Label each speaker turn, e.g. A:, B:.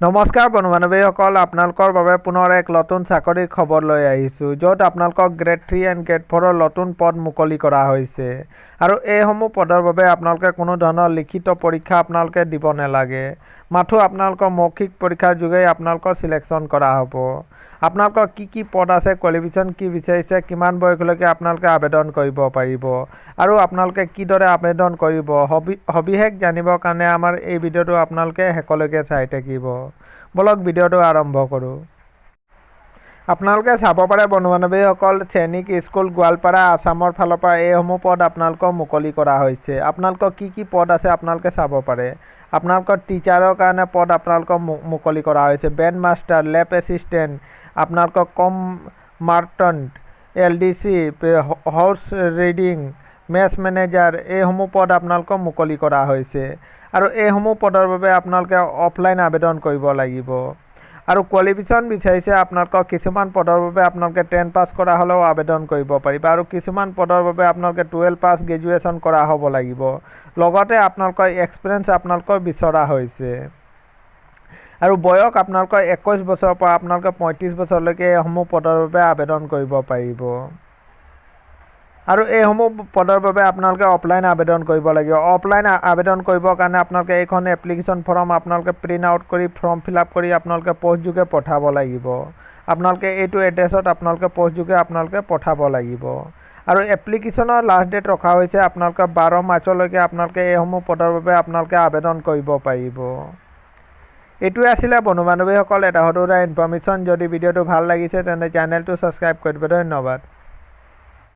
A: নমস্কাৰ বন্ধু বান্ধৱীসকল, আপোনালোকৰ বাবে পুনৰ এক নতুন চাকৰিৰ খবৰ লৈ আহিছোঁ, য'ত আপোনালোকক গ্ৰেড 3 এণ্ড গ্ৰেড 4ৰ নতুন পদ মুকলি কৰা হৈছে। আৰু এইসমূহ পদৰ বাবে আপোনালোকে কোনো ধৰণৰ লিখিত পৰীক্ষা আপোনালোকে দিব নালাগে। মাথো আপোনালোকৰ মৌখিক পৰীক্ষাৰ যোগেই আপোনালোকৰ চিলেকশ্যন কৰা হ'ব। আপোনালোকৰ কি পদ আছে, কোৱালিফিকেশ্যন কি বিচাৰিছে, কিমান বয়সলৈকে আপোনালোকে আবেদন কৰিব পাৰিব আৰু আপোনালোকে কিদৰে আবেদন কৰিব, সবিশেষ জানিবৰ কাৰণে আমাৰ এই ভিডিঅ'টো আপোনালোকে শেষলৈকে চাই থাকিব। বলক ভিডিঅ'টো আৰম্ভ কৰোঁ। আপোনালোকে চাব পাৰে বন্ধু বান্ধৱীসকল, সৈনিক স্কুল গোৱালপাৰা আছামৰ ফালৰ পৰা এইসমূহ পদ আপোনালোকক মুকলি কৰা হৈছে। আপোনালোকৰ কি পদ আছে আপোনালোকে চাব পাৰে। আপোনালোকৰ টিচাৰৰ কাৰণে পদ আপোনালোকক মুকলি কৰা হৈছে। বেণ্ড মাষ্টাৰ, লেব এছিষ্টেণ্ট, আপোনালোকৰ কমাৰ্টেণ্ট, LDC, horse reading, mess manager, এইসমূহ পদ আপোনালোকক মুকলি কৰা হৈছে। আৰু এইসমূহ পদৰ বাবে আপোনালোকে অফলাইন আবেদন কৰিব লাগিব। আৰু কোৱালিফিকেশ্যন বিচাৰিছে আপোনালোকৰ কিছুমান পদৰ বাবে আপোনালোকে 10 পাছ কৰা হ'লেও আবেদন কৰিব পাৰিব আৰু কিছুমান পদৰ বাবে আপোনালোকে 12 পাছ গ্ৰেজুৱেশ্যন কৰা হ'ব লাগিব। লগতে আপোনালোকৰ এক্সপিৰিয়েঞ্চ আপোনালোকৰ বিচৰা হৈছে। আৰু বয়স আপোনালোকৰ 21 বছৰৰ পৰা আপোনালোকে 35 বছৰলৈকে এইসমূহ পদৰ বাবে আবেদন কৰিব পাৰিব। আৰু এইসমূহ পদৰ বাবে আপোনালোকে অফলাইন আবেদন কৰিব লাগিব। অফলাইন আবেদন কৰিবৰ কাৰণে আপোনালোকে এইখন এপ্লিকেশ্যন ফৰ্ম আপোনালোকে প্ৰিণ্ট আউট কৰি ফৰ্ম ফিল আপ কৰি আপোনালোকে পোষ্টযোগে পঠাব লাগিব। আপোনালোকে এইটো এড্ৰেছত আপোনালোকে পোষ্টযোগে আপোনালোকে পঠাব লাগিব। আৰু এপ্লিকেশ্যনৰ লাষ্ট ডেট ৰখা হৈছে আপোনালোকে 12 মাৰ্চলৈকে আপোনালোকে এইসমূহ পদৰ বাবে আপোনালোকে আবেদন কৰিব পাৰিব। এইটোৱে আছিলে বন্ধু বান্ধৱীসকল এটা সৰু ইনফৰ্মেশ্যন। যদি ভিডিঅ'টো ভাল লাগিছে তেন্তে চেনেলটো ছাবস্ক্ৰাইব কৰি দিব। ধন্যবাদ।